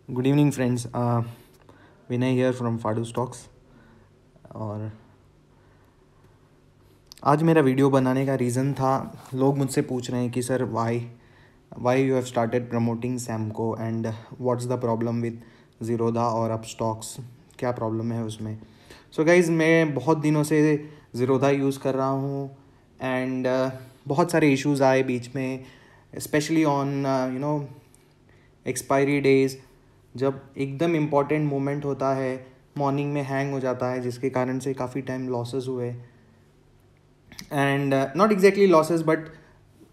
Good evening friends. Vinay here from Fadu stocks. और आज मेरा वीडियो बनाने का रीज़न था, लोग मुझसे पूछ रहे हैं कि sir why you have started promoting Samco and what's the problem with Zerodha और अप स्टॉक्स, क्या प्रॉब्लम है उसमें। सो गाइज़, मैं बहुत दिनों से ज़ीरोधा यूज़ कर रहा हूँ एंड बहुत सारे इश्यूज़ आए बीच में, स्पेशली ऑन एक्सपायरी डेज। जब एकदम इम्पॉर्टेंट मोमेंट होता है, मॉर्निंग में हैंग हो जाता है, जिसके कारण से काफ़ी टाइम लॉसेस हुए and not exactly losses but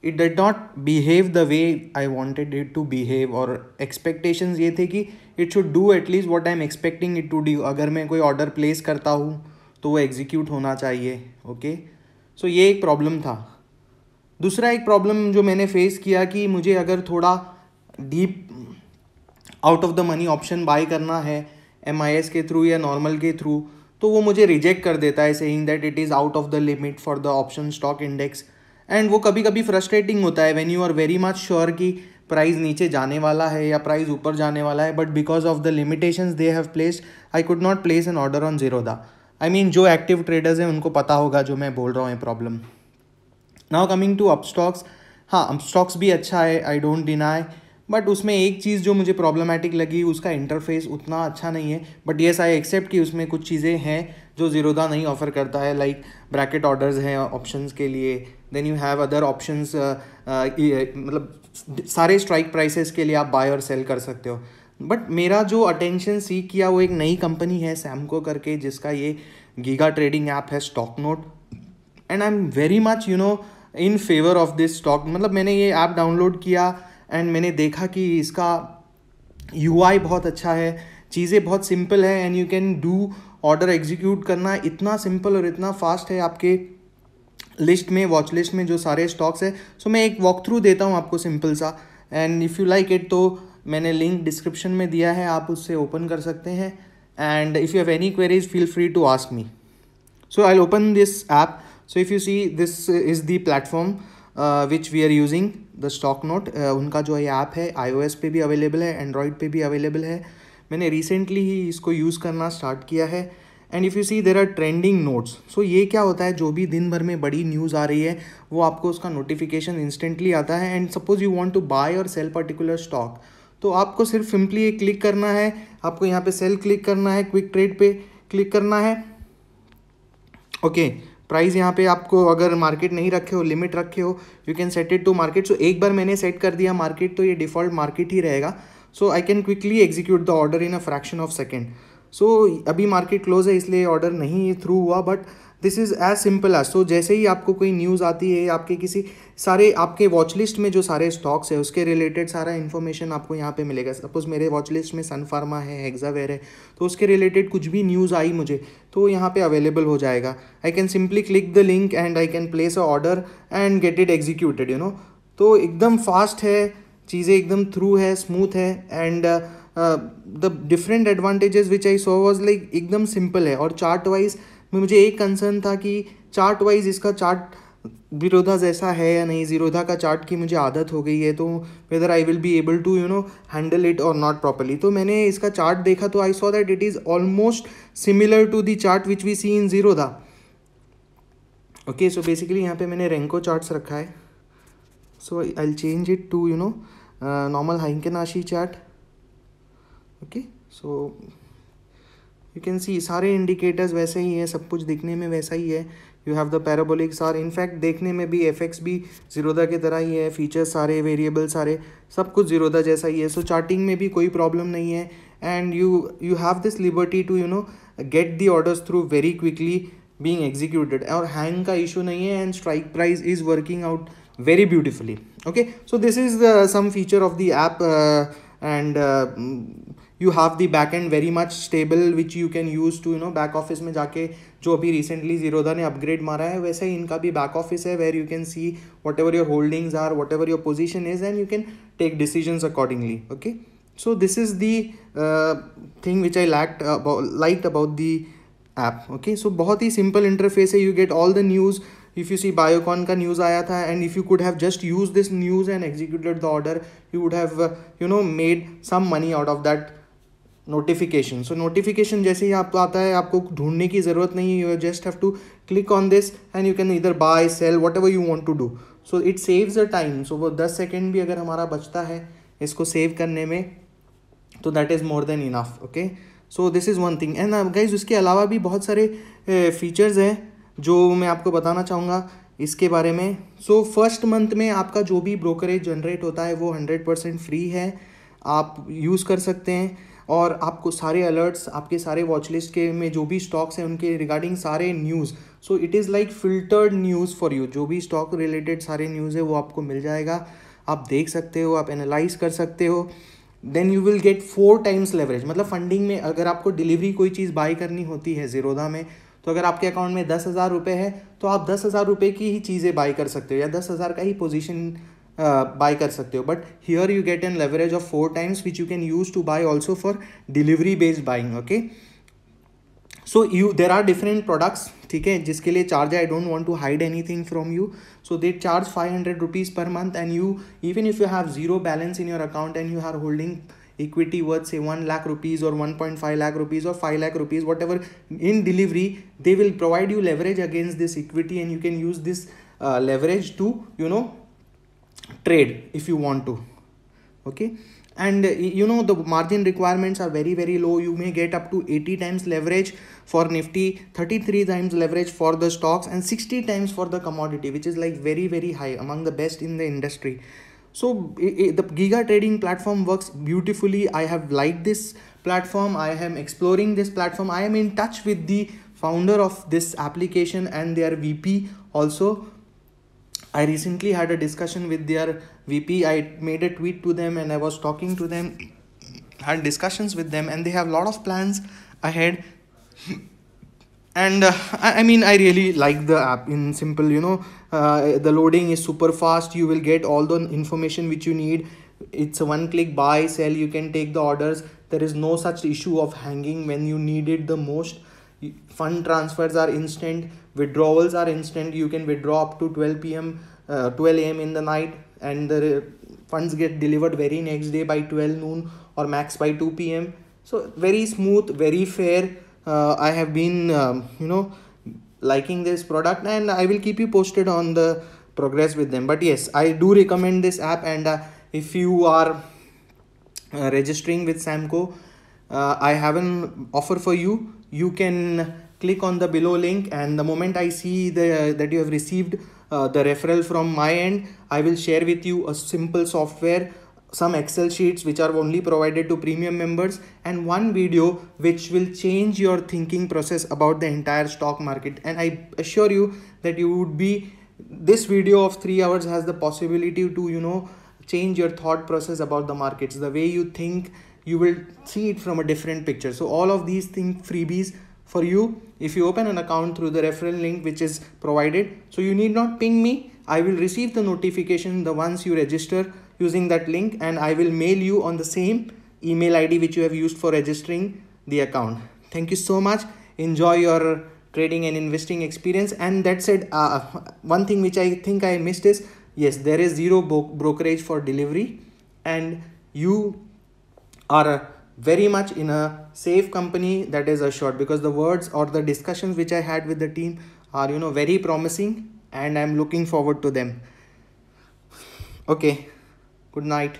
it did not behave the way I wanted it to behave. और एक्सपेक्टेशंस ये थे कि it should do at least what I am expecting it to do. अगर मैं कोई ऑर्डर प्लेस करता हूँ तो वो एग्जीक्यूट होना चाहिए। ओके, सो ये एक प्रॉब्लम था। दूसरा एक प्रॉब्लम जो मैंने फेस किया कि मुझे अगर थोड़ा deep out of the money option buy करना है MIS के थ्रू या नॉर्मल के थ्रू, तो वो मुझे रिजेक्ट कर देता है saying that it is out of the limit for the option stock index. And वो कभी कभी फ्रस्ट्रेटिंग होता है when you are very much sure कि प्राइस नीचे जाने वाला है या प्राइस ऊपर जाने वाला है, but because of the limitations they have placed I could not place an order on Zerodha. I mean जो एक्टिव ट्रेडर्स हैं उनको पता होगा जो मैं बोल रहा हूँ, problem. Now coming to Upstox, हाँ अपस्टॉक्स भी अच्छा है, आई डोंट डिनाई, बट उसमें एक चीज़ जो मुझे प्रॉब्लमेटिक लगी, उसका इंटरफेस उतना अच्छा नहीं है। बट येस, आई एक्सेप्ट कि उसमें कुछ चीज़ें हैं जो ज़ीरोधा नहीं ऑफर करता है, लाइक ब्रैकेट ऑर्डर्स हैं ऑप्शंस के लिए। Then you have other options, मतलब सारे स्ट्राइक प्राइसेस के लिए आप बाय और सेल कर सकते हो। बट मेरा जो अटेंशन सीक किया वो एक नई कंपनी है सैमको करके, जिसका ये गीगा ट्रेडिंग ऐप है stock note. And I am very much in favour of this stock. मतलब मैंने ये ऐप डाउनलोड किया एंड मैंने देखा कि इसका UI बहुत अच्छा है, चीज़ें बहुत सिंपल है and you can do order execute करना इतना सिंपल और इतना फास्ट है आपके लिस्ट में, वॉच लिस्ट में जो सारे स्टॉक्स है। सो मैं एक वॉक थ्रू देता हूँ आपको सिंपल सा, and if you like it तो मैंने लिंक डिस्क्रिप्शन में दिया है, आप उससे ओपन कर सकते हैं। And if you have any queries feel free to ask me. So I'll open this app. So if you see, this is the platform which we are using, the stock note. उनका जो ये app है iOS पे भी available है, Android पे भी available है। मैंने रिसेंटली ही इसको यूज़ करना स्टार्ट किया है। And if you see there are trending notes. So ये क्या होता है, जो भी दिन भर में बड़ी न्यूज़ आ रही है वो आपको उसका नोटिफिकेशन इंस्टेंटली आता है। And suppose you want to buy और सेल पर्टिकुलर स्टॉक, तो आपको सिर्फ सिंपली ये क्लिक करना है, आपको यहाँ पे सेल क्लिक करना है, क्विक ट्रेड पे क्लिक करना है। ओके, प्राइस यहाँ पे आपको अगर मार्केट नहीं रखे हो, लिमिट रखे हो, you can set it to market. So एक बार मैंने सेट कर दिया मार्केट तो ये डिफ़ॉल्ट मार्केट ही रहेगा। So I can quickly execute the order in a fraction of second. So अभी मार्केट क्लोज है इसलिए ऑर्डर नहीं थ्रू हुआ, but this is as simple as. So जैसे ही आपको कोई न्यूज़ आती है, आपके किसी सारे आपके वॉच लिस्ट में जो सारे स्टॉक्स है उसके रिलेटेड सारा इन्फॉर्मेशन आपको यहाँ पे मिलेगा। सपोज मेरे वॉच लिस्ट में सन फार्मा है, हेक्सावेयर है, तो उसके रिलेटेड कुछ भी न्यूज़ आई मुझे तो यहाँ पे अवेलेबल हो जाएगा। I can simply click the link and I can place a order and get it executed, तो एकदम फास्ट है, चीज़ें एकदम थ्रू है, स्मूथ है। And the different advantages which I saw was like एकदम सिंपल है। और चार्ट वाइज मुझे एक कंसर्न था कि चार्ट वाइज इसका चार्ट ज़ीरोधा जैसा है या नहीं। ज़ीरोधा का चार्ट की मुझे आदत हो गई है, तो whether I will be able to handle it और नॉट प्रॉपरली। तो मैंने इसका चार्ट देखा तो I saw that it is almost similar to the chart which we see in Zerodha. Okay, so basically यहाँ पे मैंने रेंको चार्ट्स रखा है। So I will change it to normal Heikin Ashi chart. Okay, so you can see सारे indicators वैसे ही है, सब कुछ दिखने में वैसा ही है। यू हैव द पैराबोलिक सार, इनफैक्ट देखने में भी FX भी ज़ीरोधा की तरह ही है, फीचर्स सारे, वेरिएबल सारे, सब कुछ ज़ीरोधा जैसा ही है। सो चार्टिंग में भी कोई प्रॉब्लम नहीं है। And you have this liberty to get the orders through very quickly being executed. और हैंग का इशू नहीं है and strike price is working out very beautifully. Okay, so this is some feature of the app, and you have the backend very much stable which you can use to back office में जाके, जो अभी recently Zerodha ने upgrade मारा है वैसे ही इनका भी बैक ऑफिस है, where you can see whatever your holdings are, whatever your position is, and you can take decisions accordingly. Okay, so this is the thing which I liked about the app. Okay, so बहुत ही simple interface है, you get all the news. If you see Biocon का news आया था, and if you could have just used this news and executed the order, you would have made some money out of that notification. So notification जैसे ही आपको आता है, आपको ढूंढने की ज़रूरत नहीं है. You just have to click on this and you can इधर buy sell whatever you want to do. So it saves the time. So वो 10 सेकेंड भी अगर हमारा बचता है इसको सेव करने में, तो that is more than enough. Okay, so this is one thing. And guys उसके अलावा भी बहुत सारे फीचर्स हैं जो मैं आपको बताना चाहूँगा इसके बारे में. सो फर्स्ट मंथ में आपका जो भी ब्रोकरेज जनरेट होता है वो 100% फ्री है, आप यूज़ कर सकते हैं. और आपको सारे अलर्ट्स, आपके सारे वॉच लिस्ट के में जो भी स्टॉक्स हैं उनके रिगार्डिंग सारे news, so it is like filtered news for you. जो भी स्टॉक रिलेटेड सारे न्यूज़ है वो आपको मिल जाएगा, आप देख सकते हो, आप एनालाइज कर सकते हो. Then you will get 4 times leverage. मतलब फंडिंग में अगर आपको डिलीवरी कोई चीज़ बाई करनी होती है ज़ीरोधा में, तो अगर आपके अकाउंट में 10,000 रुपये है तो आप 10,000 रुपये की ही चीज़ें बाई कर सकते हो या 10,000 का ही पोजीशन बाय कर सकते हो. But here you get an leverage of 4 times which you can use to buy also for delivery based buying. Okay, so you there are different products, ठीक है, जिसके लिए चार्ज है. I don't want to hide anything from you. So they charge 500 rupees per month and you, even if you have zero balance in your account and you are holding equity worth say 1 lakh rupees or 1.5 lakh rupees or 5 lakh rupees, whatever, in delivery they will provide you leverage against this equity and you can use this leverage to, you know, trade if you want to. Okay, and you know the margin requirements are very very low. You may get up to 80 times leverage for Nifty, 33 times leverage for the stocks and 60 times for the commodity, which is like very very high, among the best in the industry. So the Giga trading platform works beautifully. I have liked this platform. I am exploring this platform. I am in touch with the founder of this application and their VP also. I recently had a discussion with their VP. I made a tweet to them and I was talking to them, had discussions with them, and they have a lot of plans ahead. And I mean, I really like the app. In simple, you know, the loading is super fast. You will get all the information which you need. It's a one click buy sell. You can take the orders. There is no such issue of hanging when you need it the most. Fund transfers are instant, withdrawals are instant. You can withdraw up to 12 p.m 12 a.m in the night, and the funds get delivered very next day by 12 noon or max by 2 p.m. So very smooth, very fair. I have been you know, liking this product and I will keep you posted on the progress with them. But yes, I do recommend this app. And if you are registering with Samco, I have an offer for you. You can click on the below link, and the moment I see that you have received the referral from my end, I will share with you a simple software, some Excel sheets which are only provided to premium members, and one video which will change your thinking process about the entire stock market. And I assure you that you would be, this video of 3 hours has the possibility to, you know, change your thought process about the markets. The way you think, you will see it from a different picture. So all of these things freebies for you if you open an account through the referral link which is provided. So you need not ping me. I will receive the notification the once you register using that link, and I will mail you on the same email ID which you have used for registering the account. Thank you so much. Enjoy your trading and investing experience. And that said, one thing which I think I missed is, yes, there is zero brokerage for delivery, and you are very much in a safe company, that is assured, because the words or the discussions which I had with the team are, you know, very promising, and I'm looking forward to them. Okay, good night.